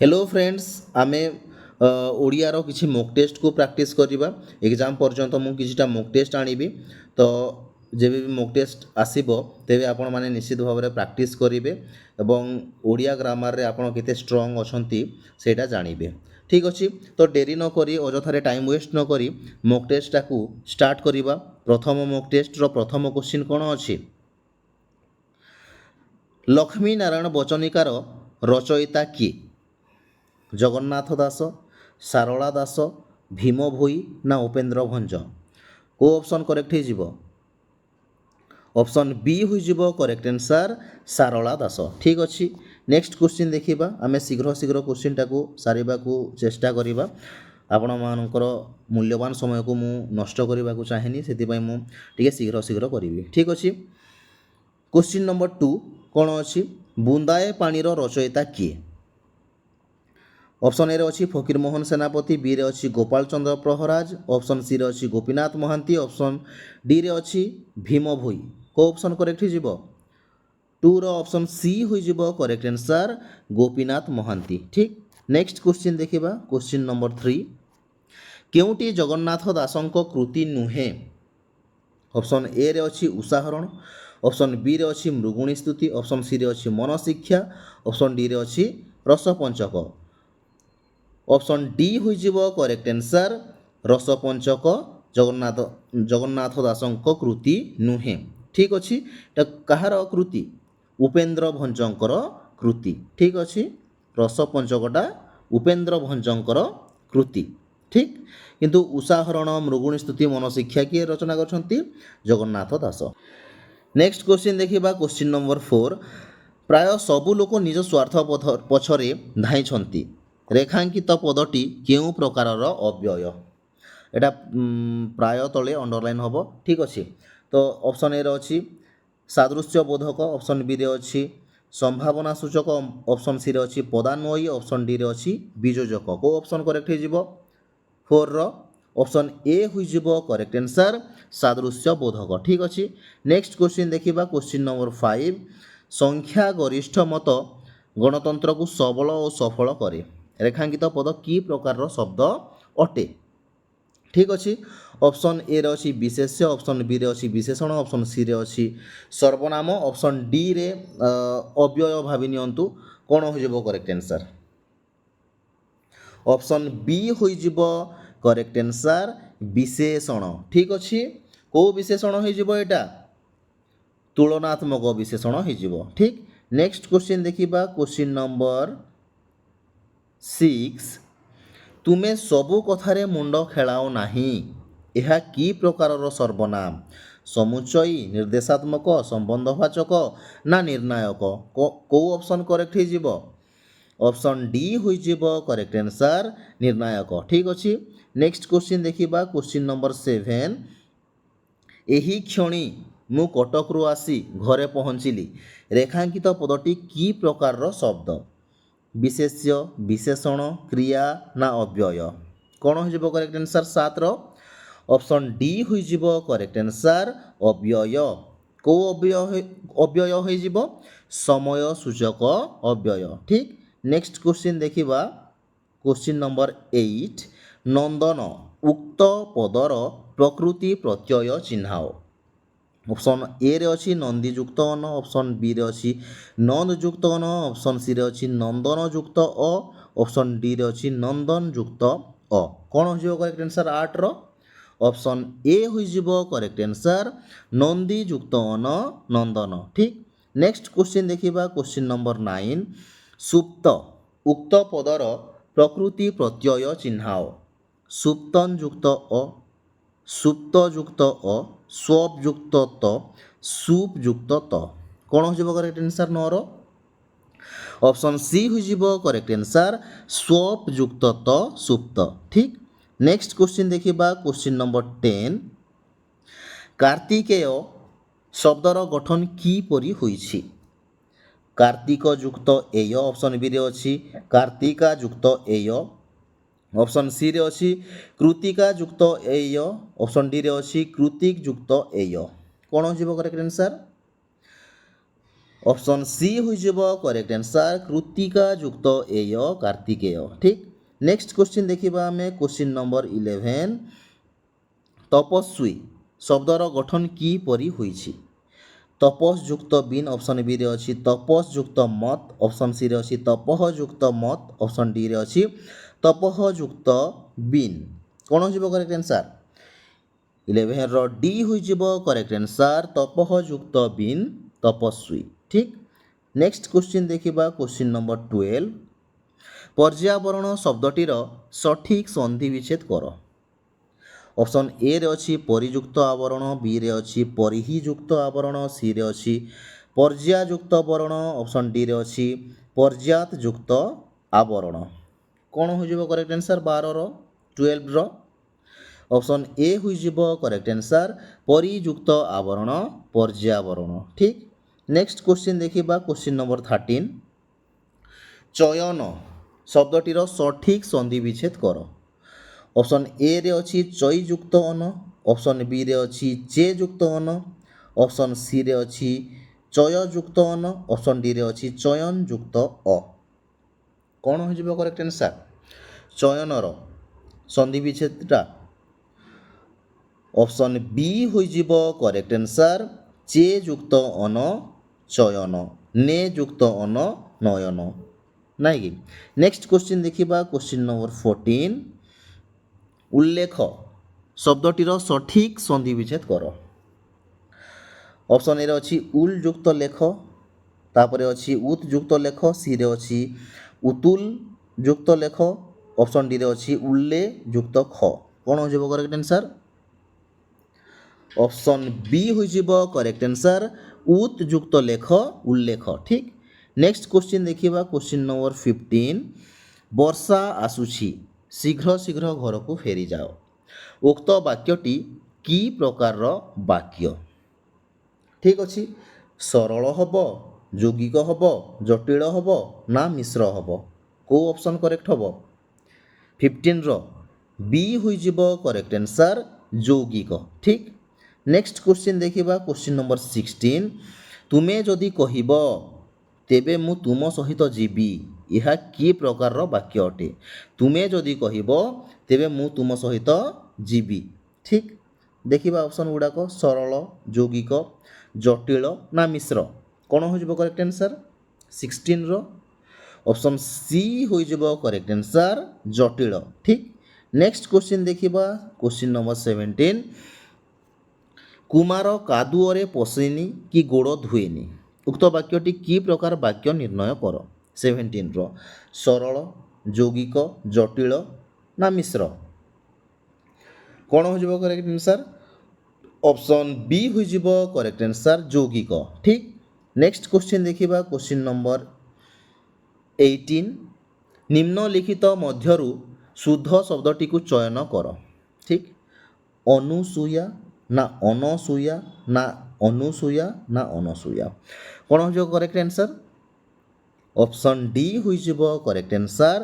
Hello friends आमे ओडियार किसी mock test को प्रैक्टिस करवा एग्जाम पर्यंत मुझे किसी मॉक टेस्ट आनिबी तो जब भी मॉक टेस्ट आसब तेरे आपण मैंने निश्चित भाव में प्रैक्टिस करेंगे एवं ओडिया ग्रामर रे आपण केते स्ट्रॉन्ग अछंती सेटा जानिबे। ठीक अच्छे तो डेरी न करी अजथारे टाइम वेस्ट न करी मॉक टेस्ट को स्टार्ट करवा। प्रथम मॉक टेस्ट रो प्रथम क्वेश्चन कौन अच्छी लक्ष्मी नारायण बचनिकार रचयिता किए जगन्नाथ दास सारला दास भीम भोई ना उपेन्द्र भंज को ऑप्शन करेक्ट हो ऑप्शन बी हो करेक्ट आंसर सारला दास। ठीक अच्छे नेक्स्ट क्वेश्चन देखा आम शीघ्र शीघ्र क्वेश्चन टाक सारे को चेष्टा करवा आपण मानकर मूल्यवान समय को मु नष्ट करने को चाहेनी से मुझे शीघ्र शीघ्र करी। ठीक अच्छे क्वेश्चन नंबर 2 कौन अच्छी बुंदाए पानीर रचयिता किए ऑप्शन ए रे अच्छी फकीरमोहन सेनापति बी रे अच्छी गोपाल चंद्र प्रहराज ऑप्शन सी रे अच्छी गोपीनाथ महांती ऑप्शन डी रे अच्छी भीम भोई को ऑप्शन करेक्ट हो 2 रो ऑप्शन सी हो करेक्ट आंसर गोपीनाथ महांती। ठीक नेक्स्ट क्वेश्चन देखिबा क्वेश्चन नंबर 3 केउटी जगन्नाथ दासंक कृति नुहे ऑप्शन ए रे अच्छी उषाहरण ऑप्शन बी रे अच्छी मृगुणी स्तुति ऑप्शन सी रे अच्छी मनशिक्षा ऑप्शन डी रे अच्छी रसपंचक ऑप्शन डी हो करेक्ट आंसर रसपंचक जगन्नाथ जगन्नाथ दासंक कृति नुहे। ठीक अच्छे कहार कृति उपेन्द्र भंजंकर कृति। ठीक अच्छे रसपंचकटा उपेन्द्र भंजंकर कृति। ठीक किंतु उषाहरण मृगुणी स्तुति मनशिक्षा किए रचना करछंती जगन्नाथ दास। नेक्स्ट क्वेश्चन देखिबा क्वेश्चन नंबर 4 प्राय सबु लोक निज स्वार्थ पछरे धाइछंती रेखांकित पदटी केउ प्रकारर अव्यय एटा प्राय तले अंडरलाइन हम। ठीक अच्छे तो ऑप्शन ए अच्छी सादृश्य बोधक ऑप्शन बी रे अच्छी संभावना सूचक ऑप्शन सी रे अच्छी पदान्वयी ऑप्शन डी रे अच्छी बीजोजक को ऑप्शन करेक्ट हो 4 रो ऑप्शन ए हो करेक्ट आंसर सादृश्य बोधक। ठीक अच्छे नेक्स्ट क्वेश्चन देखिबा क्वेश्चन नंबर 5 संख्या गरिष्ठ मत गणतंत्र को सबल और सफल करे रेखांकित पद की प्रकार शब्द अटे। ठीक अच्छे ऑप्शन ए रे अच्छी विशेष्य ऑप्शन बी रे अच्छी विशेषण ऑप्शन सी रे अच्छी सर्वनाम ऑप्शन डी रे अव्यय भावी नियंतु कौन हो करेक्ट आंसर ऑप्शन बी हो करेक्ट आंसर विशेषण। ठीक अच्छे को विशेषण हो एटा तुलनात्मक विशेषण हो। ठीक नेक्स्ट क्वेश्चन देखिबा क्वेश्चन नंबर 6 तुमे सबु कथारे मुंड खेलाओ नाही यह की प्रकारर सर्वनाम समुच्चयी निर्देशात्मक संबंधवाचक ना निर्णायक को ऑप्शन करेक्ट हो ऑप्शन डी हो करेक्ट आंसर निर्णायक। ठीक अच्छे नेक्स्ट क्वेश्चन देखिबा क्वेश्चन नंबर 7 एही क्षणी मु कटकरू आसी घरे पहुँचली रेखांकित पदटी की प्रकारर शब्द विशेष्य विशेषण क्रिया ना अव्यय कौन हो करेक्ट आंसर 7 रो ऑप्शन डी हो करेक्ट आंसर अव्यय को अव्यय हो समय सूचक अव्यय। ठीक नेक्स्ट क्वेश्चन देखिबा क्वेश्चन नंबर 8 नंदन उक्त पदर प्रकृति प्रत्यय चिन्हाओ ऑप्शन ए रे अच्छी नंदीजुक्त अन ऑप्शन बी रे अच्छी नंदजुक्त अन ऑप्शन सी रे अच्छी नंदन जुक्त अ ऑप्शन डी रे अच्छी नंदन जुक्त अ कौन हो करेक्ट आंसर 8 रो ऑप्शन ए हो करेक्ट आंसर नंदीजुक्त अन नंदन। ठीक नेक्स्ट क्वेश्चन देखिबा क्वेश्चन नंबर 9 सुप्त उक्त पदर प्रकृति प्रत्यय चिन्हाओ सुप्तन जुक्त अ सुप्त जुक्त अ स्वप जुक्त त सुप जुक्त त कौन हो करेक्ट आंसर 9 रो ऑप्शन सी हो करेक्ट आंसर स्वप जुक्त त सुप्त। ठीक नेक्स्ट क्वेश्चन देखिबा क्वेश्चन नंबर 10 कार्तिकेय शब्दर गठन की परी होईछि कार्तिक जुक्त एय ऑप्शन बी रे अच्छी कार्तिका जुक्त एय ऑप्शन सी रे अच्छी कृतिका जुक्त एय ऑप्शन डी रे अच्छी कृतिक जुक्त एय कौन हो करेक्ट आंसर অপশন সি হয়ে যাব করেক্ট আনসার কৃত্তিকা যুক্ত এয় কার্তিকেয় ঠিক নেক্সট কোশ্চিন দেখিবা আমি কোশ্চিন নম্বর 11 তপস্বী শব্দর গঠন কিপরি হয়েছি তপস যুক্ত বিন অপশন বি রে অছি তপস যুক্ত মত অপশন সি রে অছি তপহ যুক্ত মত অপশন ডি রে অছি তপহ যুক্ত বিন কোণ হয়ে করেক্ট আনসার 11 র ডি হয়ে যাব করেক্ট আনসার তপহ যুক্ত বিন তপস্বী ঠিক নেক্সট কোশ্চিন দেখিবা কোশ্চিন নম্বর 12 পর্যাবরণ শব্দটির সঠিক সন্ধি বিচ্ছেদ কর অপশন এ রে অছি পরিযুক্ত আবরণ বি রে অছি পরিহিযুক্ত আবরণ সি রে অছি পর্যাযুক্ত বরণ অপশন ডি রে অছি পর্যাত যুক্ত আবরণ কোণ হয়ে যাব করেক্ট আনসার 12 র 12 র অপশন এ হয়ে যাব করেক্ট আনসার পরিযুক্ত আবরণ পর্যাবরণ ঠিক নেক্সট কোশ্চিন দেখিবা কোশ্চিন নম্বর 13 চয়ন শব্দটির সঠিক সন্ধি বিচ্ছেদ কর অপশন এ রে অছি চৈ যুক্ত অন অপশন বি রে অছি চে যুক্ত অন অপশন সি রে অছি চয় যুক্ত অন অপশন ডি রে অছি চয়ন যুক্ত অ কোণ হয়ে যাব করেক্ট আনসার চয়নর সন্ধি বিচ্ছেদটা অপশন বি হয়ে যাব করেক্ট আনসার চে যুক্ত অন চয়ন নে যুক্ত অন নয়ন নাই কি নেক্সট কোশ্চিন দেখিবা কোশ্চিন নম্বর 14 উল্লেখ শব্দটির সঠিক সন্ধি বিচ্ছেদ কর অপশন এ অছি উল যুক্ত লেখ তারপরে অছি উত যুক্ত লেখ সি রে অছি উতুল যুক্ত লেখ অপশন ডি রে অছি উল্লে যুক্ত খ কোণ হয়ে যাব করেক্ট আনসার অপশন বি হয়ে যাব করেক্ট আনসার উত যুক্ত লেখ উল্লেখ ঠিক নেক্সট কোশ্চিন দেখিবা কোশ্চিন নম্বর 15 বর্ষা আসুছি শীঘ্র শীঘ্র ঘরকু ফেরি যাও উক্ত বাক্যটি কি প্রকারর বাক্য ঠিক ଅଛି ସରଳ ହେବ ଯୌଗିକ ହେବ ଜଟିଳ ହେବ ନା ମିଶ୍ର ହେବ କେଉଁ ଅପସନ୍ କରେକ୍ଟ ହେବ 15ର ବି ହୋଇଯିବ କରେକ୍ଟ ଆନ୍ସାର ଯୌଗିକ ଠିକ୍ ନେକ୍ସଟ କୋଶ୍ଚିନ୍ ଦେଖିବା କୋଶ୍ଚିନ୍ ନମ୍ବର 16 ତୁମେ ଯଦି କହିବ ତେବେ ମୁଁ ତୁମ ସହିତ ଯିବି ଏହା କି ପ୍ରକାରର ବାକ୍ୟ ଅଟେ ତୁମେ ଯଦି କହିବ ତେବେ ମୁଁ ତୁମ ସହିତ ଯିବି ଠିକ୍ ଦେଖିବା ଅପସନ୍ ଗୁଡ଼ାକ ସରଳ ଯୌଗିକ ଜଟିଳ ନା ମିଶ୍ର କ'ଣ ହୋଇଯିବ କରେକ୍ଟ ଆନ୍ସାର 16ର ଅପସନ୍ ସି ହୋଇଯିବ କରେକ୍ଟ ଆନ୍ସାର ଜଟିଳ ଠିକ୍ ନେକ୍ସଟ କୋଶ୍ଚିନ୍ ଦେଖିବା କୋଶ୍ଚିନ୍ ନମ୍ବର 17 କୁମାର କାଦୁଅରେ ପଶେନି କି ଗୋଡ଼ ଧୁଏନି ଉକ୍ତ ବାକ୍ୟଟି କି ପ୍ରକାର ବାକ୍ୟ ନିର୍ଣ୍ଣୟ କର 17ର ସରଳ ଯୌଗିକ ଜଟିଳ ନା ମିଶ୍ର କ'ଣ ହୋଇଯିବ କରେକ୍ଟ ଆନ୍ସାର অপশন বি হয়ে যাব করেক্ট আনসার যৌগিক ঠিক নেক্সট কোশ্চিন দেখিবা কোশ্চিন নম্বর 18 নিম্নলিখিত মধ্যরু শুদ্ধ শব্দটিকে চয়ন কর ঠিক অনুসূয়া না অনসূয়া না অনুসূয়া না অনসূয়া কোণ হয়ে যাব করেক্ট আনসার অপশন ডি হয়ে যাব করেক্ট আনসার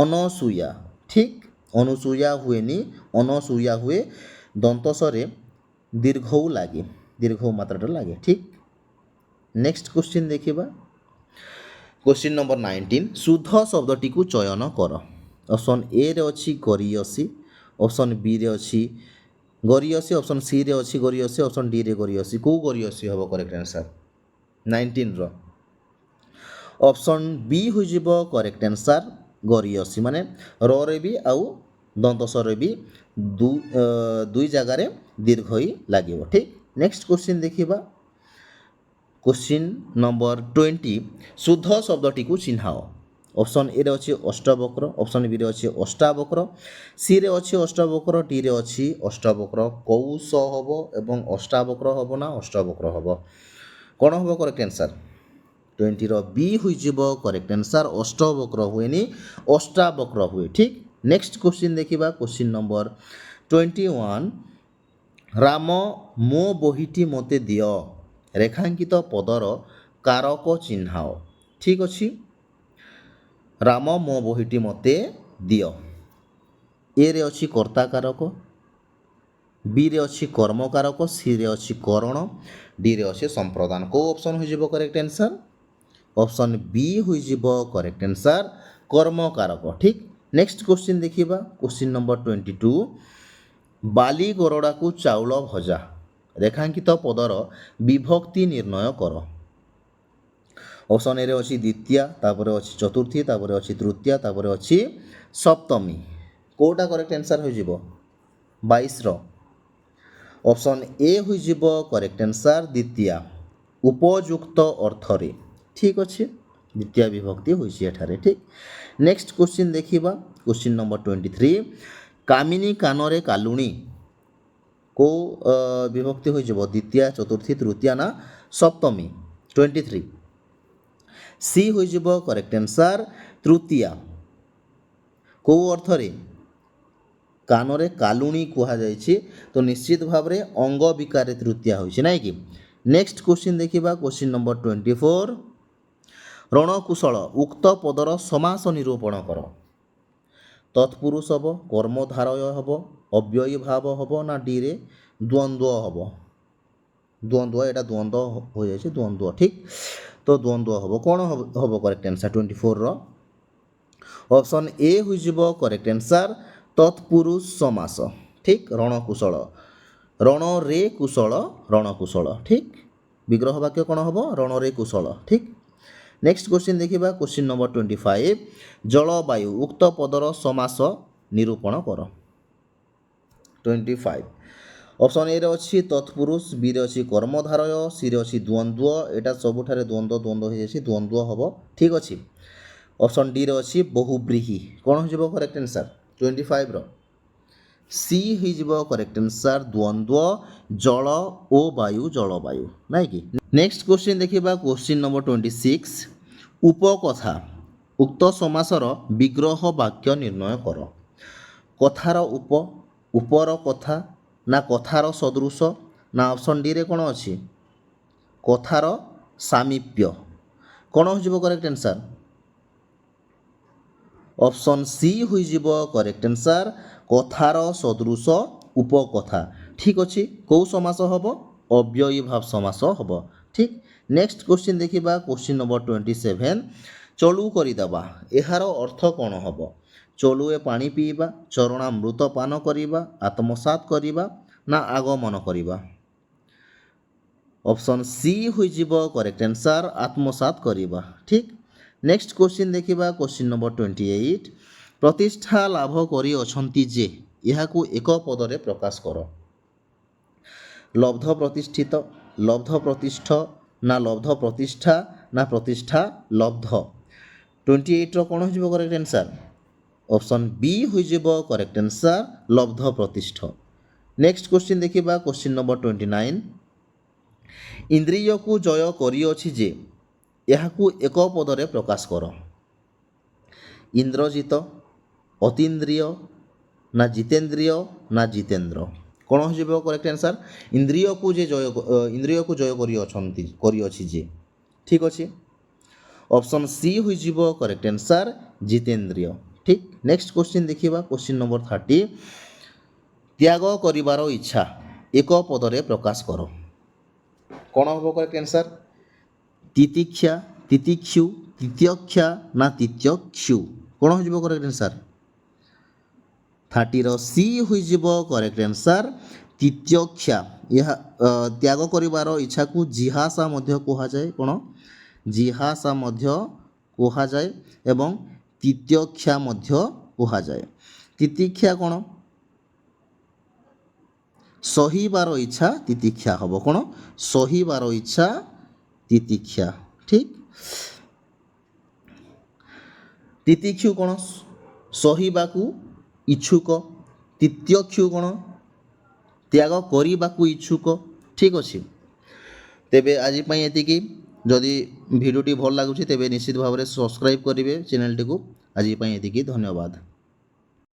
অনসূয়া ঠিক অনুসূয়া হুয়েনি অনসূয়া হুয়ে দন্তস্বরে দীর্ঘও লাগে দীর্ঘ মাত্রাটা লাগে ঠিক নেক্সট কোশ্চিন দেখিবা কোশ্চিন নম্বর 19 শুদ্ধ শব্দটিকে চয়ন কর অপশন এ রে অছি গরিয়সী অপশন বি রে অছি গরিয়সী অপশন সি রে অছি গরিয়সী অপশন ডি রে গরিয়সী কেউ গরিয়সী হব করেক্ট আনসার 19র অপশন বি হয়ে যাব করেক্ট আনসার গরিয়সী মানে রে বি আউ দন্তস্বরে বি দুই জায়গায় দীর্ঘই লাগিব ঠিক নেক্সট কোশ্চিন দেখিবা কোশ্চিন নম্বর 20 শুদ্ধ শব্দটিকে চিহ্নাও অপশন এ রে অছি অষ্টবক্র অপশন বি রে অছি অষ্টাবক্র সি রে অছি অষ্টবক্র ডি রে অছি অষ্টবক্র কৌশ হব এবং অষ্টাবক্র হব না অষ্টবক্র হব কোণ হব করেক্ট আনসার 20র বি হয়ে যাব করেক্ট আনসার অষ্টবক্র হুয়েনি অষ্টাবক্র হুয়ে ঠিক নেক্সট কোশ্চিন দেখিবা কোশ্চিন নম্বর 21 রাম ମୋ ବହିଟି ମୋତେ ଦିଅ ରେଖାଙ୍କିତ ପଦର କାରକ ଚିହ୍ନାଅ ଠିକ୍ ଅଛି ରାମ ମୋ ବହିଟି ମୋତେ ଦିଅ ଏରେ ଅଛି କର୍ତ୍ତା କାରକ बी रे अच्छी कर्मकारक सी रे अच्छी करण डी रे अच्छे संप्रदान को ऑप्शन हो करेक्ट आंसर ऑप्शन बी हो करेक्ट आंसर कर्मकारक ठीक नेक्स्ट क्वेश्चन देखिबा क्वेश्चन नंबर 22 बाली गरडा को चाउल भजा रेखांकित पदर विभक्ति निर्णय कर ऑप्शन ए रे अच्छी द्वितीय तापर अच्छी चतुर्थी तापर अच्छी तृतीय तापर अच्छी सप्तमी कोटा करेक्ट आंसर हो 22 रो ऑप्शन ए हो करेक्ट आंसर द्वितीय उपयुक्त अर्थरे ठीक अच्छे द्वितीय विभक्ति होइछि एठारे ठीक नेक्स्ट क्वेश्चन देखिबा क्वेश्चन नंबर 23 कामिनी कानरे कालुणी को विभक्ति हो द्वितीय चतुर्थी तृतीय ना सप्तमी 23 सी हो करेक्ट आंसर तृतीय को अर्थरे कानरे कालुणी कहा जाइछि तो निश्चित भाव रे अंग विकार तृतीय होइछि नाइ कि नेक्स्ट क्वेश्चन देखिबा क्वेश्चन नंबर 24 रणकुशल उक्त पदर समास निरूपण कर तत्पुरुष हब कर्मधारय हब अव्ययी भाव हब ना डी रे द्वंद्व हब द्वंद्व एटा द्वंद्व हो जाइछि द्वंद्व ठीक तो द्वंद्व हब कोन हब करेक्ट आंसर 24 रो ऑप्शन ए हो करेक्ट आंसर तत्पुरुष समास ठीक रणकुशल रण रे कुशल रणकुशल ठीक विग्रह वाक्य कौन हम रण रे कुशल ठीक नेक्स्ट क्वेश्चन देखिबा क्वेश्चन नंबर 25 जलवायु उक्त पदर समास निरूपण कर 25 ऑप्शन ए रे अच्छी तत्पुरुष बी रे अच्छी कर्मधारय सी रे अच्छी द्वंद्व एटा सबुठारे द्वंद्व द्वंद्व हो जाइछि द्वंद्व हब ठीक अच्छी ऑप्शन डी रे अच्छी बहुब्रीही कौन हो करेक्ट आंसर 25 रो सी हो करेक्ट आंसर द्वंद्व जल ओ वायु जलवायु नाइ कि नेक्स्ट क्वेश्चन देखिबा क्वेश्चन नंबर 26 उपकथा उक्त समासर विग्रह वाक्य निर्णय कर कथार उपर कथा ना कथार सदृश ना ऑप्शन डी रे कोन अछि कथार सामीप्य कोन हो करेक्ट आंसर ऑप्शन सी हो करेक्ट आंसर कथार सदृश उपकथा ठीक अच्छे कौ समास हम अव्ययी भाव समास हम ठीक नेक्स्ट क्वेश्चन देखिबा क्वेश्चन नंबर 27 चलू करदेवा यार अर्थ कौन हम चलुए पानी पीवा चरणामृत पान करवा आत्मसात करवा ना आगमन करवा ऑप्शन सी हो करेक्ट आंसर आत्मसात करवा ठीक नेक्स्ट क्वेश्चन देखिबा क्वेश्चन नंबर 28 प्रतिष्ठा लाभ करी अछंती जे याकू एक पदरे प्रकाश कर लब्ध प्रतिष्ठित लब्ध प्रतिष्ठ ना लब्ध प्रतिष्ठा ना प्रतिष्ठा लब्ध 28 रो कोन हो करेक्ट आंसर ऑप्शन बी हो करेक्ट आंसर लब्ध प्रतिष्ठ नेक्स्ट क्वेश्चन देखिबा क्वेश्चन नंबर 29 इंद्रिय को जय करी अछि जे याकू एक पदरे प्रकाश कर इंद्रजित अतीन्द्रिय ना जितेन्द्रिय ना जितेन्द्र कौन हो करेक्ट आंसर इंद्रिय को जय करी अछि जे ठीक अच्छे ऑप्शन सी हो करेक्ट आंसर जितेन्द्रिय ठीक नेक्स्ट क्वेश्चन देखिबा क्वेश्चन नंबर 30 त्याग करिवार इच्छा एक पदरे प्रकाश कर कौन हो करेक्ट आंसर तितिक्षा तितिक्षु तित्यक्षा ना तित्यक्षु कौन हो करेक्ट आंसर 30 रो सी हो करेक्ट आंसर तित्यक्षा यह त्याग करिवार इच्छा को जिहासा मध्य कहा जाए कौन जिहासा मध्य कहा जाए एवं तित्यक्षा मध्य कहा जाए तितिक्षा कौन सहीबार इच्छा तितिक्षा हम कौन सहीबार इच्छा तितिक्षा ठीक तितिक्षु कौन सहीबाकू इच्छुक तित्यक्षु कौन त्याग करिबाकू इच्छुक ठीक अच्छे तेबे आज एतिकी जदि भिडियोटी भल लगुच तेबे निश्चित भाव में सब्सक्राइब करेंगे चैनल टी को आज एतिकी धन्यवाद।